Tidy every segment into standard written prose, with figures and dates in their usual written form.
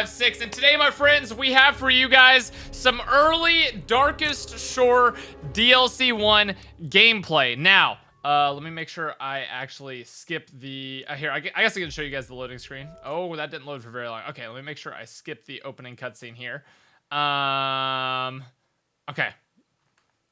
WW2, and today, my friends, we have for you guys some early Darkest Shore DLC 1 gameplay. Now, let me make sure I actually skip the, here, I guess I can show you guys the loading screen. Oh, that didn't load for very long. Okay, let me make sure I skip the opening cutscene here. Okay.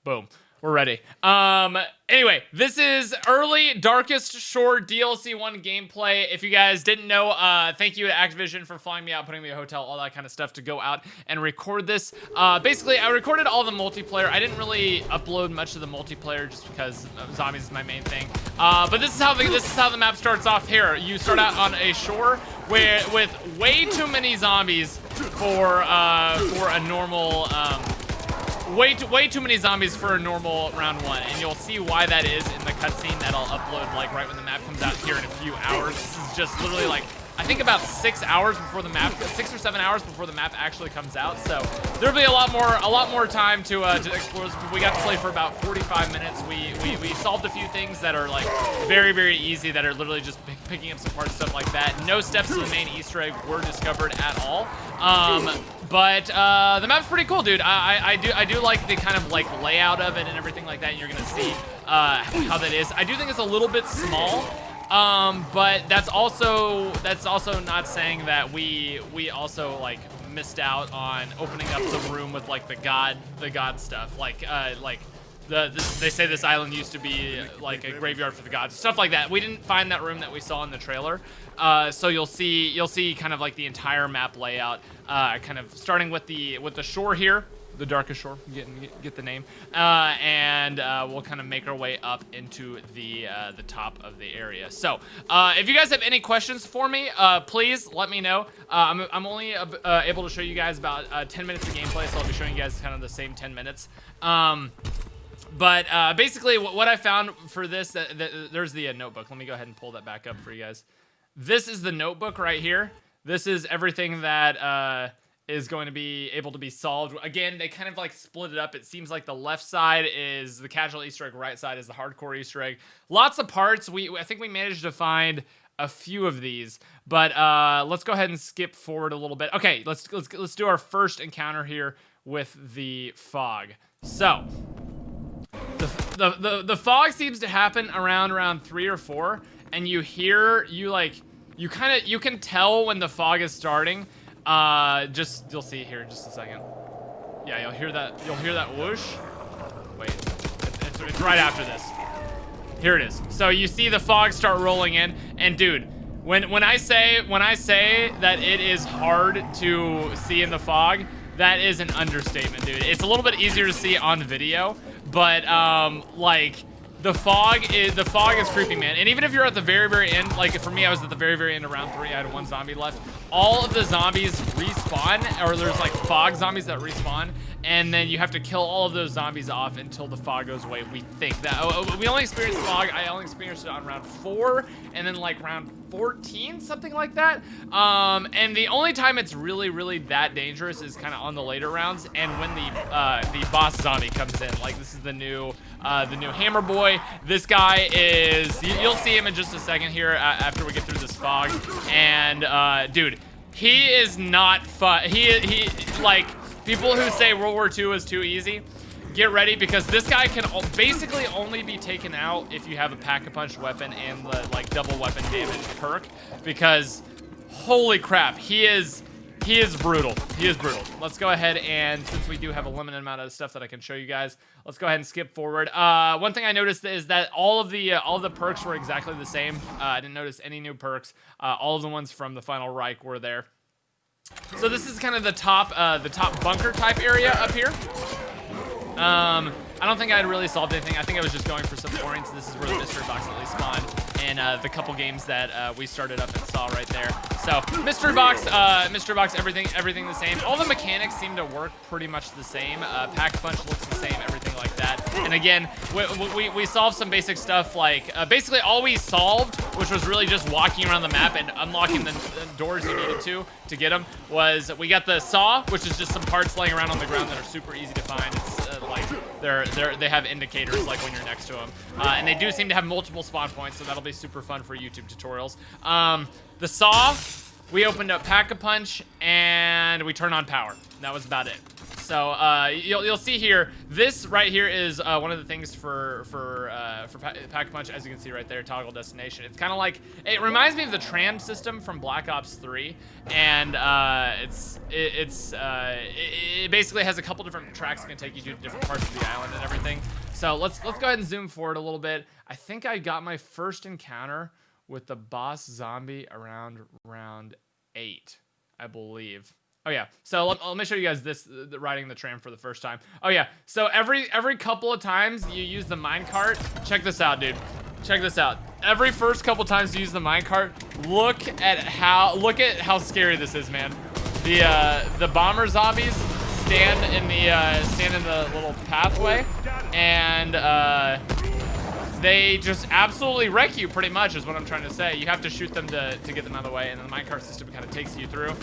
Boom. We're ready. Anyway, this is early Darkest Shore DLC 1 gameplay. If you guys didn't know, thank you to Activision for flying me out, putting me in a hotel, all that kind of stuff to go out and record this. Basically, I recorded all the multiplayer. I didn't really upload much of the multiplayer just because zombies is my main thing. But this is how the map starts off here. You start out on a shore with way too many zombies for a normal way too many zombies for a normal round one, and you'll see why that is in the cutscene that I'll upload like right when the map comes out here in a few hours. This is just literally like, I think about 6 hours before the map, 6 or 7 hours before the map actually comes out. So there'll be a lot more time to explore this. We got to play for about 45 minutes. We solved a few things that are like very easy, that are literally just picking up some parts, stuff like that. No steps to the main Easter egg were discovered at all. But the map's pretty cool, dude. I do like the kind of like layout of it and everything like that. And you're gonna see how that is. I do think it's a little bit small. But that's also not saying that we also like missed out on opening up the room with like the god stuff, like they say this island used to be like a graveyard for the gods, stuff like that. We didn't find that room that we saw in the trailer, so you'll see kind of like the entire map layout, kind of starting with the shore here. The Darkest Shore, get the name, and we'll kind of make our way up into the top of the area. So, if you guys have any questions for me, please let me know. I'm only able to show you guys about 10 minutes of gameplay, so I'll be showing you guys kind of the same 10 minutes. But basically, what I found for this, there's the notebook. Let me go ahead and pull that back up for you guys. This is the notebook right here. This is everything that is going to be able to be solved. Again, they kind of like split it up. It seems like the left side is the casual Easter egg, right side is the hardcore Easter egg. Lots of parts. I think we managed to find a few of these, but let's go ahead and skip forward a little bit. Okay, let's do our first encounter here with the fog. So the fog seems to happen around round 3 or 4, and you can tell when the fog is starting. You'll see here in just a second. Yeah, you'll hear that whoosh. Wait, it's right after this. Here it is. So you see the fog start rolling in, and dude, when I say that it is hard to see in the fog, that is an understatement, dude. It's a little bit easier to see on video, but like the fog is creepy, man. And even if you're at the very end, like for me, I was at the very end of round 3. I had 1 zombie left. All of the zombies respawn, or there's like fog zombies that respawn, and then you have to kill all of those zombies off until the fog goes away. We think that we only experienced fog. I only experienced it on round 4, and then like round 14, something like that. And the only time it's really that dangerous is kind of on the later rounds, and when the boss zombie comes in. Like this is the new hammer boy. This guy is, you'll see him in just a second here after we get through this fog. And dude, he is not fun. He like, people who say World War II is too easy, get ready, because this guy can basically only be taken out if you have a pack-a-punch weapon and the like double weapon damage perk, because holy crap, he is brutal. He is brutal. Let's go ahead, and since we do have a limited amount of stuff that I can show you guys, let's go ahead and skip forward. One thing I noticed is that all of the perks were exactly the same. I didn't notice any new perks. All of the ones from the Final Reich were there. So this is kind of the top bunker type area up here. I don't think I had really solved anything. I think I was just going for some points. This is where the mystery box at least spawned, and the couple games that we started up and saw right there. So mystery box, everything the same. All the mechanics seem to work pretty much the same. Pack punch looks the same, everything like that. And again, we solved some basic stuff, like basically all we solved, which was really just walking around the map and unlocking the doors you needed to get them, was we got the saw, which is just some parts laying around on the ground that are super easy to find. It's like they have indicators like when you're next to them, and they do seem to have multiple spawn points, so that'll be super fun for YouTube tutorials. The saw we opened up Pack-a-Punch, and we turned on power. That was about it. So you'll see here, this right here is one of the things for Pack-a-Punch, as you can see right there, toggle destination. It's kind of like, it reminds me of the tram system from Black Ops 3, and it basically has a couple different tracks that can take you to different parts of the island and everything. So let's go ahead and zoom forward a little bit. I think I got my first encounter with the boss zombie around round 8, I believe. Oh yeah, so let me show you guys this, riding the tram for the first time. Oh yeah, so every couple of times you use the minecart, check this out, dude. Check this out. Every first couple times you use the minecart, look at how scary this is, man. The bomber zombies stand in the little pathway, and they just absolutely wreck you, pretty much, is what I'm trying to say. You have to shoot them to get them out of the way, and then the minecart system kind of takes you through.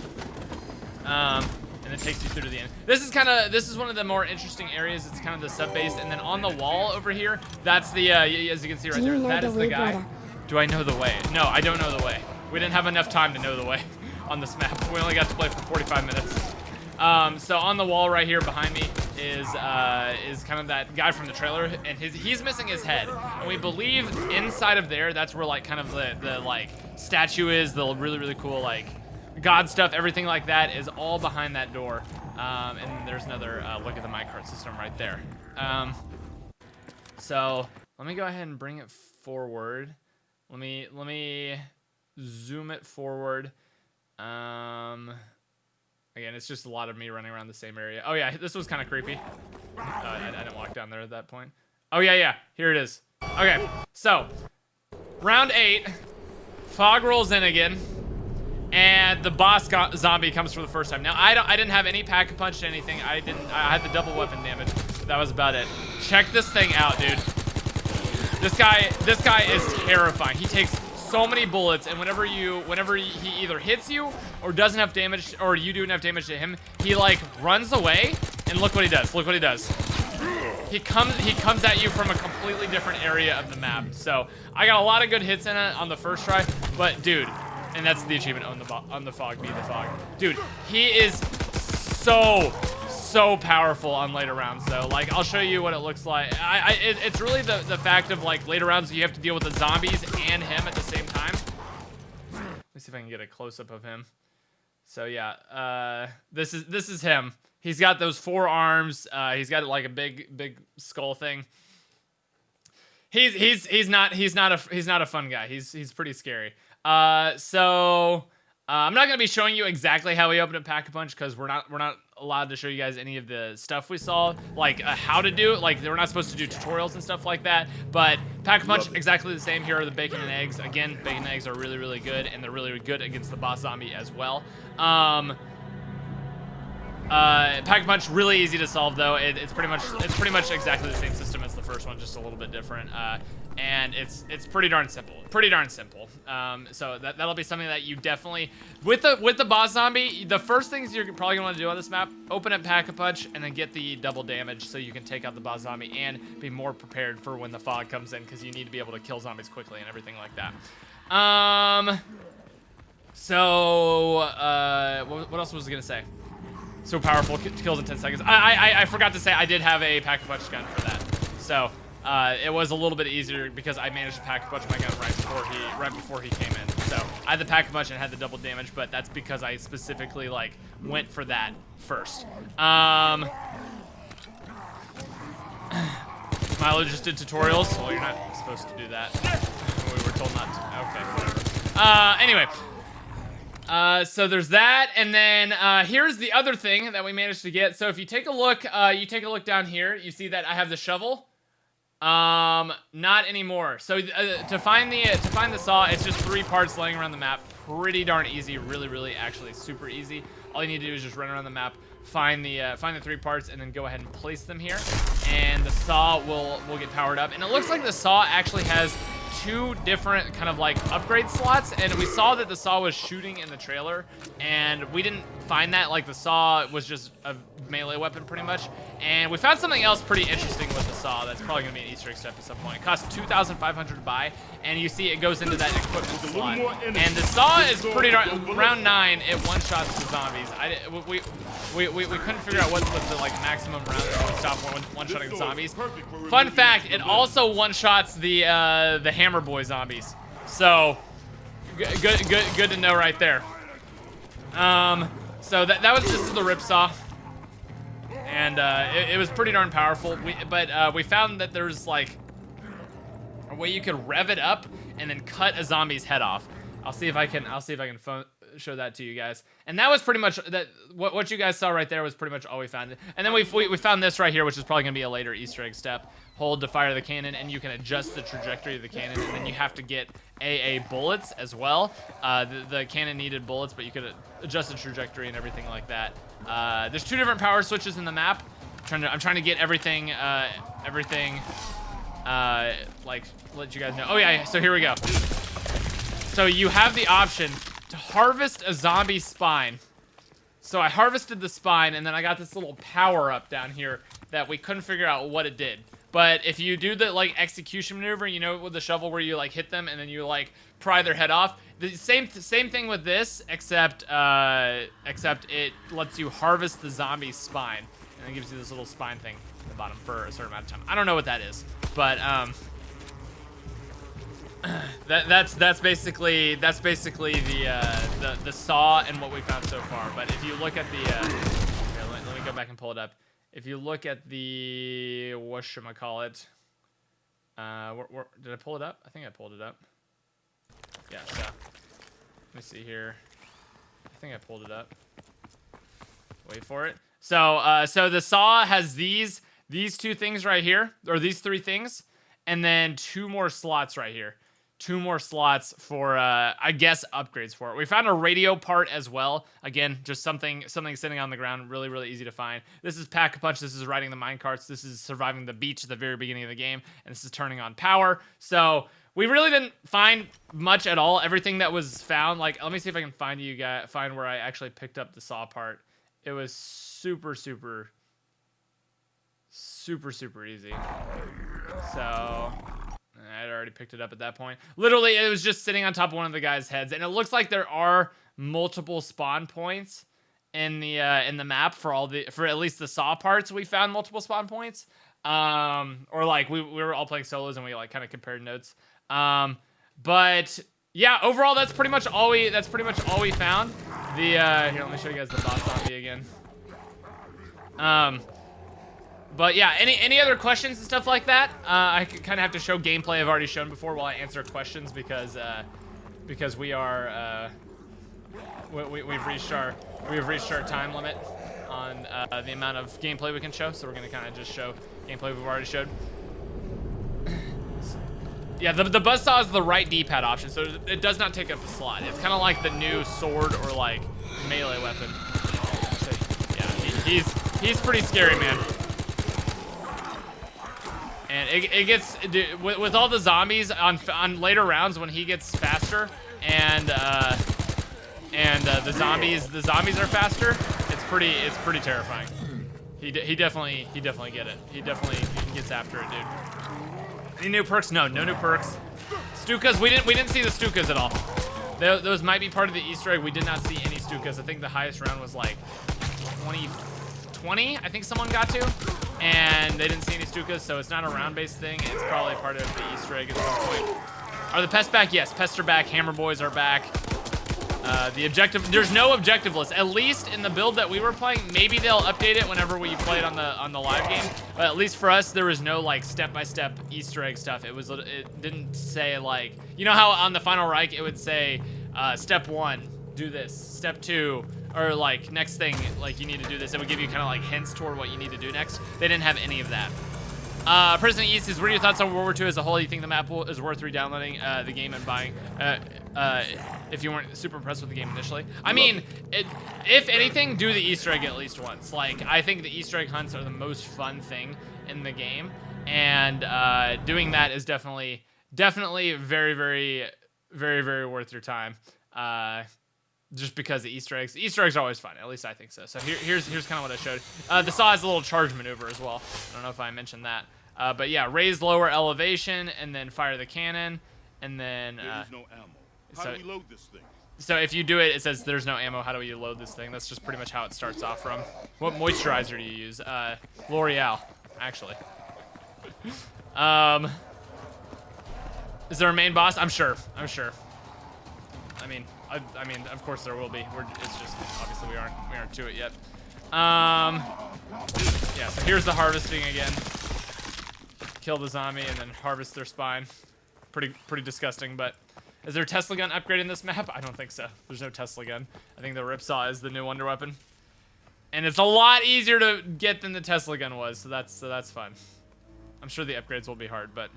And it takes you through to the end. This is one of the more interesting areas. It's kind of the sub base, and then on the wall over here, that's the as you can see right there, that is the guy. Do I know the way? No, I don't know the way. We didn't have enough time to know the way on this map. We only got to play for 45 minutes. So on the wall right here behind me is kind of that guy from the trailer, and he's missing his head. And we believe inside of there, that's where like kind of the like statue is, the really cool like God stuff, everything like that is all behind that door. And there's another look at the minecart system right there. So let me go ahead and bring it forward. Let me zoom it forward. Again, it's just a lot of me running around the same area. Oh yeah, this was kind of creepy. I didn't walk down there at that point. Oh yeah, here it is. Okay, so round 8, fog rolls in again. And the boss zombie comes for the first time. Now I didn't have any pack-a-punch or anything. I had the double weapon damage. But that was about it. Check this thing out, dude. This guy is terrifying. He takes so many bullets, and whenever he either hits you or does enough damage, or you do enough damage to him, he like runs away. And look what he does. Look what he does. He comes at you from a completely different area of the map. So I got a lot of good hits in it on the first try, but dude. And that's the achievement on the fog, be the fog. Dude, he is so powerful on later rounds though. Like, I'll show you what it looks like. It's really the fact of like later rounds you have to deal with the zombies and him at the same time. Let me see if I can get a close-up of him. So yeah, this is him. He's got those 4 arms. He's got like a big skull thing. He's not a fun guy. He's pretty scary. So I'm not gonna be showing you exactly how we open up Pack-a-Punch because we're not allowed to show you guys any of the stuff we saw, like how to do it. Like we're not supposed to do tutorials and stuff like that. But Pack-a-Punch exactly the same. Here are the bacon and eggs. Again, bacon and eggs are really good, and they're really good against the boss zombie as well. Pack-a-Punch really easy to solve though. It's pretty much exactly the same system as the first one, just a little bit different. And it's pretty darn simple. So that'll be something that you definitely, with the boss zombie, the first things you're probably gonna want to do on this map, open up Pack-a-Punch and then get the double damage so you can take out the boss zombie and be more prepared for when the fog comes in, because you need to be able to kill zombies quickly and everything like that. What else was I gonna say? So powerful, kills in 10 seconds. I forgot to say I did have a Pack-a-Punch gun for that. So it was a little bit easier because I managed to Pack-a-Punch my gun right before he came in. So I had the Pack-a-Punch and had the double damage, but that's because I specifically like went for that first. Milo just did tutorials. Well, you're not supposed to do that. We were told not to. Okay, whatever. Anyway. So there's that, and then here's the other thing that we managed to get. So if you take a look, down here, you see that I have the shovel. Not anymore. So to find the saw, it's just 3 parts laying around the map. Pretty darn easy, really, actually super easy. All you need to do is just run around the map, find the 3 parts, and then go ahead and place them here, and the saw will get powered up. And it looks like the saw actually has 2 different kind of like upgrade slots, and we saw that the saw was shooting in the trailer, and we didn't find that. Like the saw was just a melee weapon pretty much, and we found something else pretty interesting with the saw that's probably gonna be an Easter egg step at some point. It costs 2,500 to buy, and you see it goes into that equipment slot. And the saw is pretty round 9. It one-shots the zombies. We couldn't figure out what was the like maximum round that would stop one-shotting the zombies. Fun fact: it also one-shots the Hammer Boy zombies. So good to know right there. So that was just the ripsaw, and it was pretty darn powerful. But we found that there's like a way you could rev it up and then cut a zombie's head off. I'll see if I can show that to you guys. And that was pretty much that. What you guys saw right there was pretty much all we found. And then we found this right here, which is probably gonna be a later Easter egg step. Hold to fire the cannon, and you can adjust the trajectory of the cannon, and then you have to get AA bullets as well. The cannon needed bullets, but you could adjust the trajectory and everything like that. There's 2 different power switches in the map. I'm trying to get everything like let you guys know. Oh yeah, so here we go. So you have the option to harvest a zombie spine. So I harvested the spine, and then I got this little power up down here that we couldn't figure out what it did. But if you do the like execution maneuver, you know, with the shovel where you like hit them and then you like pry their head off. The same thing with this, except it lets you harvest the zombie spine, and it gives you this little spine thing at the bottom for a certain amount of time. I don't know what that is, but that's basically the saw and what we found so far. But if you look at the here, let me go back and pull it up. If you look at the whatchamacallit, did I pull it up? I think I pulled it up. Yeah, so let me see here. I think I pulled it up. Wait for it. So so the saw has these 2 things right here, or these 3 things, and then 2 more slots right here. 2 more slots for, I guess, upgrades for it. We found a radio part as well. Again, just something sitting on the ground, really, really easy to find. This is Pack-a-Punch. This is riding the minecarts. This is surviving the beach at the very beginning of the game. And this is turning on power. So we really didn't find much at all. Everything that was found, like, let me see if I can find where I actually picked up the saw part. It was super, super, super, super easy. So I'd already picked it up at that point. Literally, it was just sitting on top of one of the guys' heads, and it looks like there are multiple spawn points in the map for at least the saw parts. We found multiple spawn points, or like we were all playing solos and we like kind of compared notes. But yeah, overall that's pretty much all we found. Here, let me show you guys the boss zombie again. But yeah, any other questions and stuff like that? I kind of have to show gameplay I've already shown before while I answer questions because we are we've reached our time limit on the amount of gameplay we can show. So we're gonna kind of just show gameplay we've already showed. Yeah, the buzzsaw is the right D-pad option, so it does not take up a slot. It's kind of like the new sword or like melee weapon. So, yeah, he's pretty scary, man. And it gets with all the zombies on later rounds when he gets faster and the zombies are faster. It's pretty terrifying. He definitely get it. He gets after it, dude. Any new perks? No new perks. Stukas, we didn't see the Stukas at all. Those might be part of the Easter egg. We did not see any Stukas. I think the highest round was like 20, I think someone got to. And they didn't see any Stukas, so it's not a round-based thing. It's probably part of the Easter egg at some point. Are the pests back? Yes, pests are back. Hammer Boys are back. The objective, there's no objective list. At least in the build that we were playing, maybe they'll update it whenever we play it on the live game. But at least for us, there was no like step-by-step Easter egg stuff. It didn't say like, you know how on the Final Reich it would say, step 1, do this. Step 2. Or like next thing, like you need to do this. It would give you kind of like hints toward what you need to do next. They didn't have any of that. President East says, what are your thoughts on World War II as a whole? Do you think the map is worth re-downloading the game and buying if you weren't super impressed with the game initially? I mean, if anything, do the Easter egg at least once. Like, I think the Easter egg hunts are the most fun thing in the game. And doing that is definitely definitely very, very, very, very worth your time. Just because the Easter eggs. The Easter eggs are always fun. At least I think so. So here's kind of what I showed. The saw has a little charge maneuver as well. I don't know if I mentioned that. But yeah, raise lower elevation and then fire the cannon. And then... there is no ammo. How do we load this thing? So if you do it, it says there's no ammo. How do you load this thing? That's just pretty much how it starts off from. What moisturizer do you use? L'Oreal, actually. Is there a main boss? I'm sure. I mean, of course there will be. It's just obviously we aren't to it yet. Yeah. So here's the harvesting again. Kill the zombie and then harvest their spine. Pretty disgusting. But is there a Tesla gun upgrade in this map? I don't think so. There's no Tesla gun. I think the Ripsaw is the new wonder weapon, and it's a lot easier to get than the Tesla gun was. So that's fun. I'm sure the upgrades will be hard, but.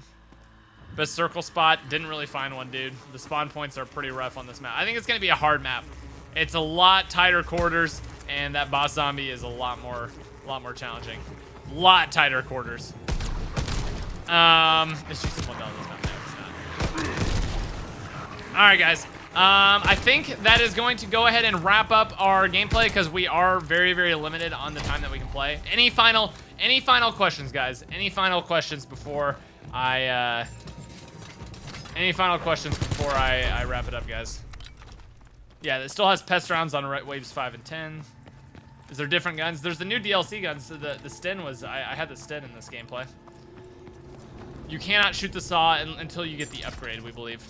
Best circle spot, didn't really find one, dude. The spawn points are pretty rough on this map. I think it's gonna be a hard map. It's a lot tighter quarters, and that boss zombie is a lot more challenging. Lot tighter quarters. It's just someone down this map. No, it's not. All right, guys. I think that is going to go ahead and wrap up our gameplay because we are very, very limited on the time that we can play. Any final questions, guys? Any final questions before I? Any final questions before I wrap it up, guys? Yeah, it still has pest rounds on waves 5 and 10. Is there different guns? There's the new DLC guns. So the Sten was... I had the Sten in this gameplay. You cannot shoot the saw until you get the upgrade, we believe.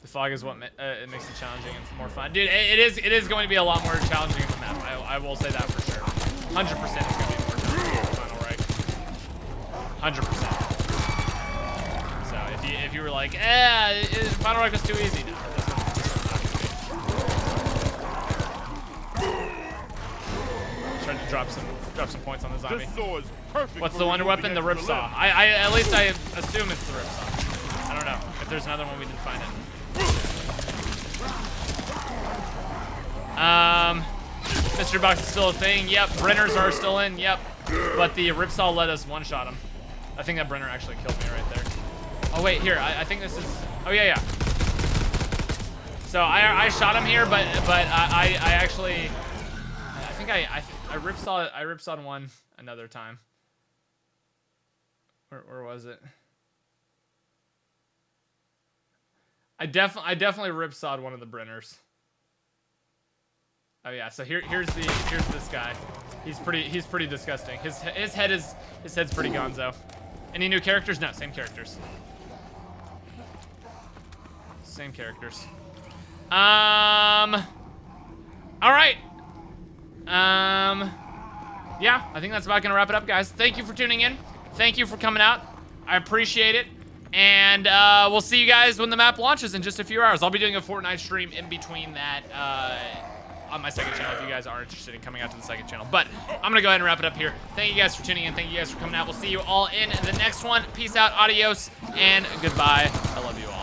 The fog is what it makes it challenging and more fun. Dude, it is going to be a lot more challenging in the map. I will say that for sure. 100% it's going to be more challenging than Final Reich. 100%. So if you were like, Final Reich was too easy, no. Trying to drop some points on the zombie. What's the wonder weapon? The Ripsaw. At least I assume it's the Ripsaw. I don't know. If there's another one, we didn't find it. Mystery box is still a thing. Yep. Brenners are still in. Yep. But the Ripsaw let us one-shot him. I think that Brenner actually killed me right there. Oh wait, here. I think this is. Oh yeah. So I shot him here, but I actually. I think I Ripsawed one another time. Where was it? I definitely Ripsawed one of the Brenners. Oh yeah, so here's this guy. He's pretty disgusting. His head's pretty gonzo. Any new characters? No, same characters. Same characters. All right. Yeah, I think that's about gonna wrap it up, guys. Thank you for tuning in. Thank you for coming out. I appreciate it. And we'll see you guys when the map launches in just a few hours. I'll be doing a Fortnite stream in between that on my second channel if you guys are interested in coming out to the second channel. But I'm gonna go ahead and wrap it up here. Thank you guys for tuning in. Thank you guys for coming out. We'll see you all in the next one. Peace out, adios, and goodbye. I love you all.